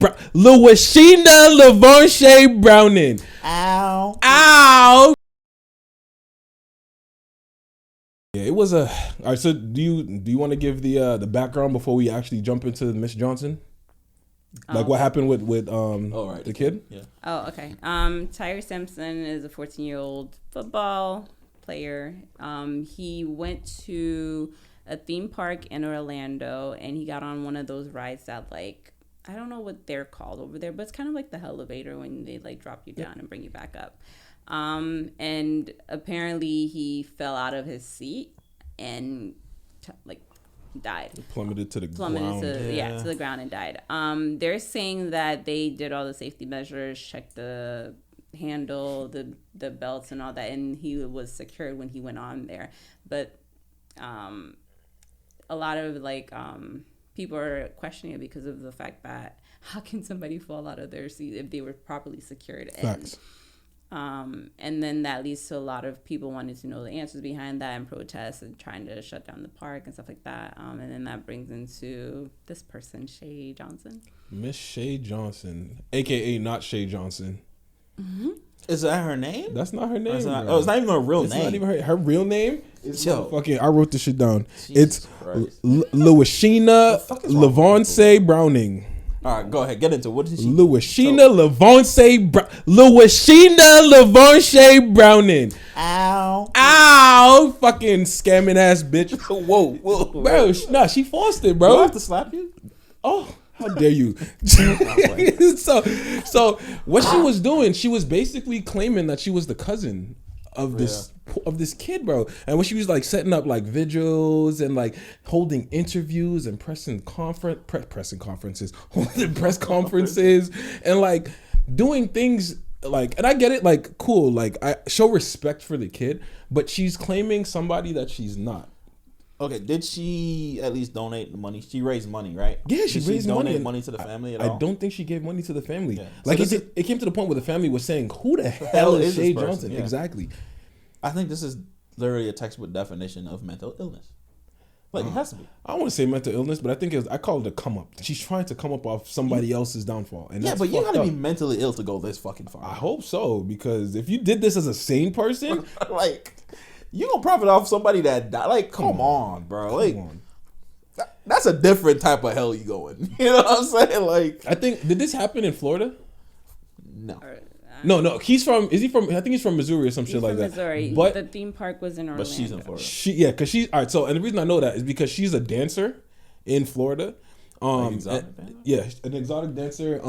Louisina Lavonche Browning. Ow. Ow. Yeah, it was a. All right, so do you want to give the background before we actually jump into Miss Johnson? Like what happened with the kid? Yeah. Oh, okay. Tyre Simpson is a 14-year-old football player. He went to a theme park in Orlando, and he got on one of those rides that, like, I don't know what they're called over there, but it's kind of like the elevator when they like drop you down and bring you back up. And apparently he fell out of his seat and died. Plummeted to the ground. To the ground and died. They're saying that they did all the safety measures, checked the handle, the belts and all that, and he was secured when he went on there. But a lot of people are questioning it because of the fact that how can somebody fall out of their seat if they were properly secured? Facts. And then that leads to a lot of people wanting to know the answers behind that and protests and trying to shut down the park and stuff like that. And then that brings into this person, Shay Johnson. Miss Shay Johnson, a.k.a. not Shay Johnson. Mm-hmm. Is that her name? That's not her name. It's not even her real name. It's not even her real name. Yo. I wrote this shit down. Jesus it's Louisina Lavonche Browning. All right, go ahead. Get into it. What is she? Louisina Lavonche Browning. Ow. Fucking scamming ass bitch. Whoa. Bro, nah, she forced it, bro. Do I have to slap you? Oh, how dare you? So what she was doing, she was basically claiming that she was the cousin of this kid, bro. And when she was like setting up like vigils and like holding interviews and holding press conferences and like doing things like, and I get it, like, cool, like I show respect for the kid, but she's claiming somebody that she's not. Okay, did she at least donate the money? She raised money, right? Yeah, she raised money. Money to the family at all? I don't think she gave money to the family. Yeah. Like, so it came to the point where the family was saying, who the hell is Shay Johnson? Yeah. Exactly. I think this is literally a textbook definition of mental illness. Like, it has to be. I don't want to say mental illness, but I think I call it a come up. She's trying to come up off somebody else's downfall. And but you gotta be mentally ill to go this fucking far. I hope so, because if you did this as a sane person, like, you gonna profit off somebody that died. Like, come on, bro. Like, that's a different type of hell you going. You know what I'm saying? Like, I think, did this happen in Florida? No. No. Is he from? I think he's from Missouri or some shit like that. Missouri. But the theme park was in Orlando. But she's in Florida. Because she's all right. So, and the reason I know that is because she's a dancer in Florida. An exotic dancer.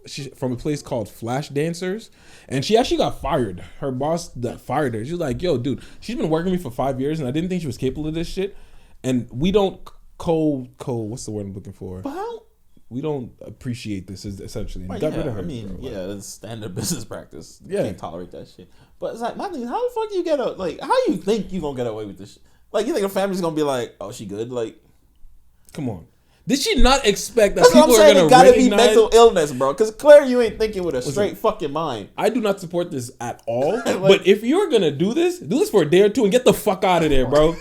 She's from a place called Flash Dancers, and she actually got fired. Her boss that fired her. She was like, "Yo, dude, she's been working with me for 5 years, and I didn't think she was capable of this shit. And we don't what's the word I'm looking for? But how? We don't appreciate this, essentially. Well, got rid of her. I mean, it's standard business practice. Yeah. You can't tolerate that shit. But it's like, my thing, how the fuck you get how you think you gonna get away with this shit? Like, you think a family's gonna be like, oh, she good? Like, come on. Did she not expect that that's people what I'm are saying, gonna it gotta recognize? be mental illness, bro. Because clearly you ain't thinking with a straight fucking mind. I do not support this at all. But if you're gonna do this for a day or two and get the fuck out of there, bro.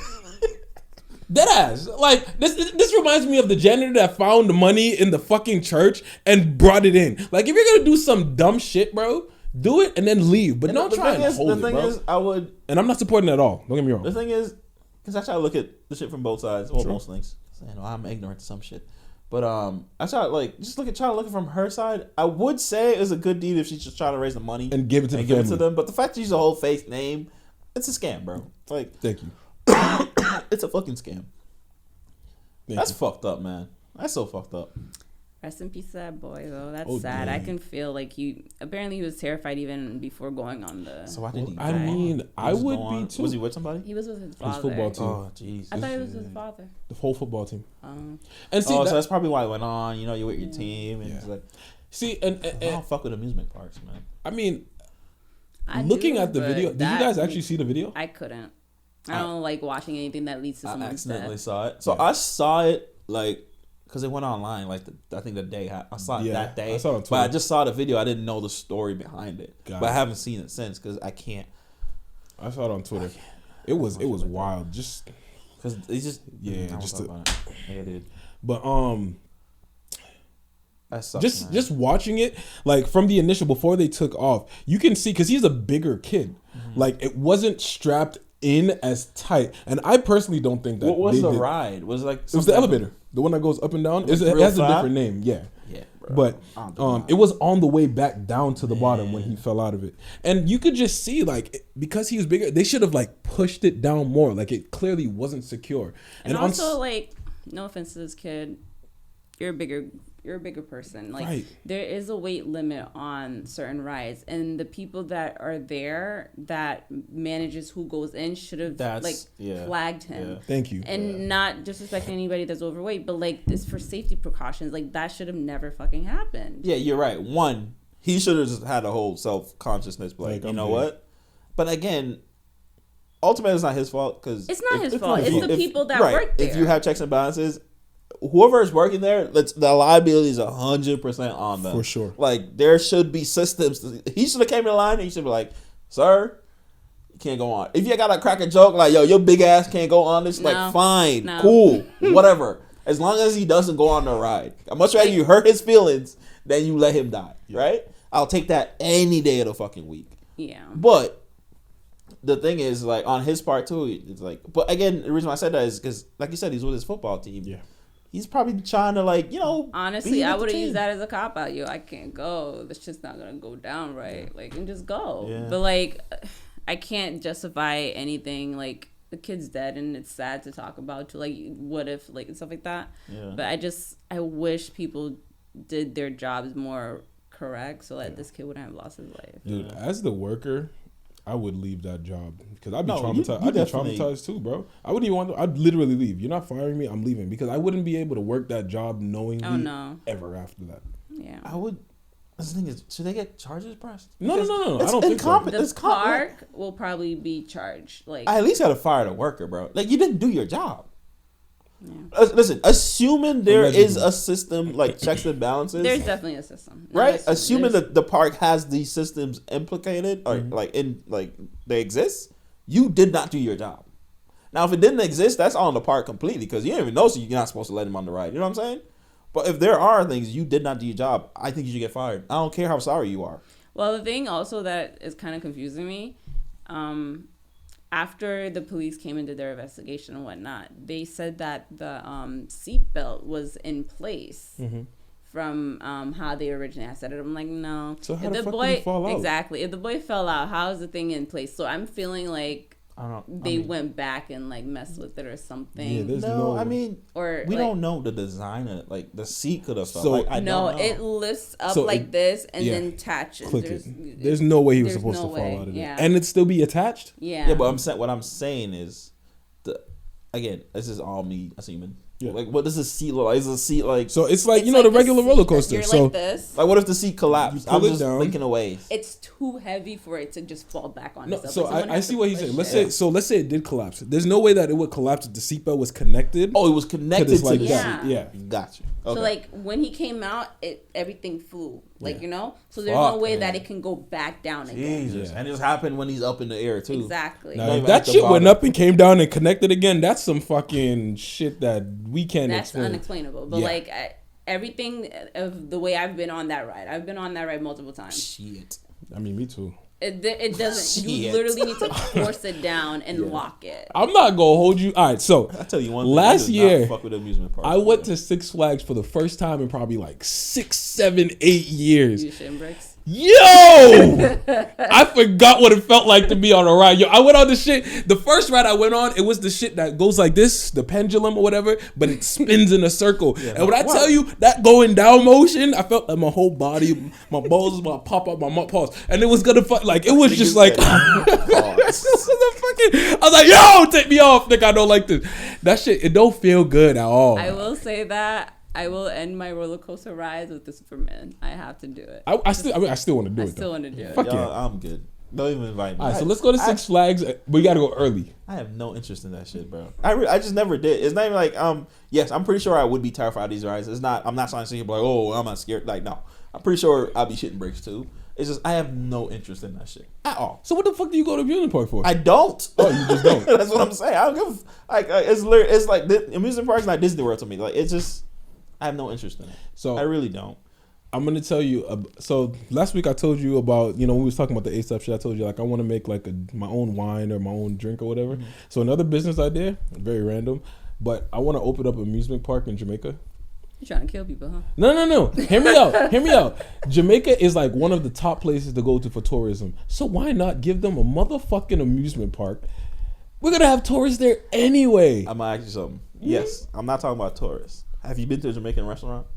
Deadass. Like, this reminds me of the janitor that found the money in the fucking church and brought it in. Like, if you're gonna do some dumb shit, bro, do it and then leave. But don't try and hold it, bro. The thing is, I would... And I'm not supporting it at all. Don't get me wrong. The thing is, because I try to look at the shit from both sides. Well, most things. I'm ignorant to some shit. But I try to, try to look from her side. I would say it's a good deed if she's just trying to raise the money. And give it to them. But the fact that she's a whole fake name, it's a scam, bro. Like, thank you. It's a fucking scam. That's fucked up, man. That's so fucked up. Rest in peace to that boy, though. That's sad. Dang. I can feel like apparently he was terrified even before going on the... So why did he go I mean, I would be too. Was he with somebody? He was with his father. His football team. Oh, jeez. I thought it was his father. The whole football team. And see, so that's probably why it went on. You know, you're with your team. And it's like... See, and I don't fuck with amusement parks, man. I mean, looking at the video... Did you guys actually see the video? I couldn't. I don't like watching anything that leads to someone's death. I accidentally saw it. So I saw it, like... Because it went online, like, I think the day. I saw it that day. I saw it on Twitter. But I just saw the video. I didn't know the story behind it. But I haven't seen it since because I can't. I saw it on Twitter. It was wild. Just... Because it's just... Yeah, just... Yeah, it did. But, Just watching it, like from the initial before they took off, you can see because he's a bigger kid. Like it wasn't strapped in as tight, and I personally don't think that. What was the ride? Was it like it was the elevator, the one that goes up and down. It has a different name, yeah. Bro. But it was on the way back down to the bottom when he fell out of it, and you could just see like because he was bigger, they should have like pushed it down more. Like it clearly wasn't secure. And also, like, no offense to this kid, you're a bigger person. Like there is a weight limit on certain rides, and the people that are there that manages who goes in should have flagged him. Yeah. Thank you. And not disrespecting anybody that's overweight, but like this for safety precautions. Like that should have never fucking happened. Yeah, you're right. One, he should have just had a whole self-consciousness, like you know what? But again, ultimately, it's not his fault because it's not his fault. It's the people that work there. If you have checks and balances, whoever is working there, the liability is 100% on them. For sure. Like there should be systems. He should have came in the line and he should be like, "Sir, you can't go on." If you gotta crack a joke like, "Yo, your big ass can't go on this," like fine, cool, whatever. As long as he doesn't go on the ride, I'd much rather you hurt his feelings than you let him die. Right? I'll take that any day of the fucking week. Yeah. But the thing is, like on his part too, it's like. But again, the reason why I said that is because, like you said, he's with his football team. Yeah. He's probably trying to, like, you know. Honestly, I would have used that as a cop out. Yo, I can't go. This shit's not gonna go down right. Like, and just go. Yeah. But like, I can't justify anything. Like, the kid's dead, and it's sad to talk about. To like, what if, like, and stuff like that. Yeah. But I wish people did their jobs more correct, so that this kid wouldn't have lost his life. Dude, as the worker, I would leave that job because I'd be traumatized. I'd be traumatized too, bro. I wouldn't even want to. I'd literally leave. You're not firing me. I'm leaving because I wouldn't be able to work that job knowingly ever after that. Yeah, I would. The thing is, should they get charges pressed? No. I don't think so. The park will probably be charged. Like I at least got to fire the worker, bro. Like you didn't do your job. Yeah. Listen, assuming there is a system like checks and balances, there's definitely a system, right? Assuming that the park has these systems implicated or they exist, you did not do your job. Now, if it didn't exist, that's on the park completely because you didn't even know, so you're not supposed to let him on the ride. You know what I'm saying? But if there are things you did not do your job, I think you should get fired. I don't care how sorry you are. Well, the thing also that is kind of confusing me. After the police came and did their investigation and whatnot, they said that the seatbelt was in place from how they originally had said it. I'm like, no. So how the boy fall out? Exactly. If the boy fell out, how is the thing in place? So I'm feeling like they went back and like messed with it or something. Yeah, I mean, or we don't know the designer. Like the seat could have fell. So I don't know. It lifts up like this and then attaches. There's no way he was supposed to fall out of it, and it still be attached. Yeah, but what I'm saying is, again, this is all me assuming. Yeah. Like, what does the seat look like? Is the seat like... So, it's like, the regular roller coaster. So, like this. Like, what if the seat collapsed? I'm just blinking away. It's too heavy for it to just fall back on itself. So, I see what he's saying. Let's say it did collapse. There's no way that it would collapse if the seatbelt was connected. Oh, it was connected to the seat. Yeah. Gotcha. Okay. So, like, when he came out, everything flew. Like, so there's no way that it can go back down again. Jesus. And it just happened when he's up in the air, too. Exactly. Now, if that shit went up and came down and connected again, that's some fucking shit that we can't explain. That's unexplainable. But, like, everything of the way I've been on that ride multiple times. Shit. I mean, me too. It doesn't. You literally need to force it down and lock it. I'm not gonna hold you. All right, so I tell you one. Last year, fuck with amusement parks, I went to Six Flags for the first time in probably like 6, 7, 8 years. You shitting bricks? Yo, I forgot what it felt like to be on a ride. Yo, I went on the shit. The first ride I went on, it was the shit that goes like this, the pendulum or whatever, but it spins in a circle. Yeah, and when I tell you that going down motion, I felt like my whole body, my balls was about to pop up, my pause, and it was gonna like it was just like. I was like, yo, take me off. Think I don't like this. That shit, it don't feel good at all. I will say that. I will end my roller coaster rides with the Superman. I have to do it. I still want to do it. I still want to do it. Fuck yeah. I'm good. Don't even invite me. All right, so let's go to Six Flags. We got to go early. I have no interest in that shit, bro. I just never did. It's not even like yes, I'm pretty sure I would be terrified of these rides. It's not. I'm not trying to say like, oh, I'm not scared. Like, no, I'm pretty sure I'll be shitting bricks too. It's just I have no interest in that shit at all. So what the fuck do you go to amusement park for? I don't. Oh, you just don't. That's what I'm saying. I don't give. It's like the amusement park's not Disney World to me. Like it's just. I have no interest in it. So I really don't. I'm gonna tell you. So last week I told you about, when we was talking about the ASAP shit. I told you like I want to make like my own wine or my own drink or whatever. Mm-hmm. So another business idea, very random, but I want to open up an amusement park in Jamaica. You're trying to kill people, huh? No. Hear me out. Jamaica is like one of the top places to go to for tourism. So why not give them a motherfucking amusement park? We're gonna have tourists there anyway. I'm gonna ask you something. Yes, I'm not talking about tourists. Have you been to a Jamaican restaurant?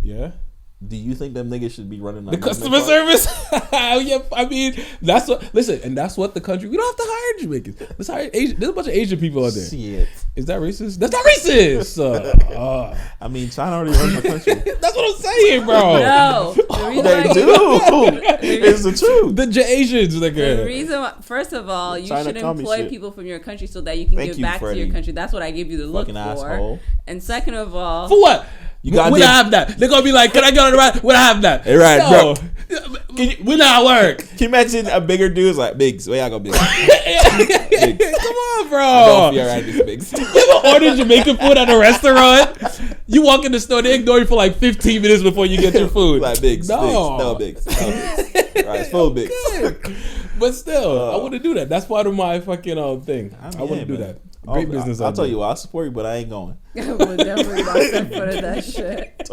Yeah. Do you think them niggas should be running the customer service? Yeah, I mean, that's what. Listen, and that's what the country. We don't have to hire Jamaicans. Let's hire Asian. There's a bunch of Asian people out there. Shit. Is that racist? That's not racist. I mean, China already runs the country. That's what I'm saying, bro. No, they do. It's the truth. The Asians, the reason. Why, first of all, you should employ people from your country so that you can give back to your country. That's what I give you the look for. Asshole. And second of all, for what? We don't have that. They're gonna be like, "Can I get on the ride?" We don't have that. Hey, right, no. We not work. Can you imagine a bigger dude's like, "Biggs, where y'all go, Biggs?" Biggs. Come on, bro. I don't feel right, this Biggs. You ever ordered Jamaican food at a restaurant? You walk in the store, they ignore you for like 15 minutes before you get your food. Like Biggs, no, Biggs. Right, it's full Biggs. But still, I want to do that. That's part of my fucking thing. I want to do that. Great business. I'll tell you what, I'll support you, but I ain't going. I would definitely not support that shit.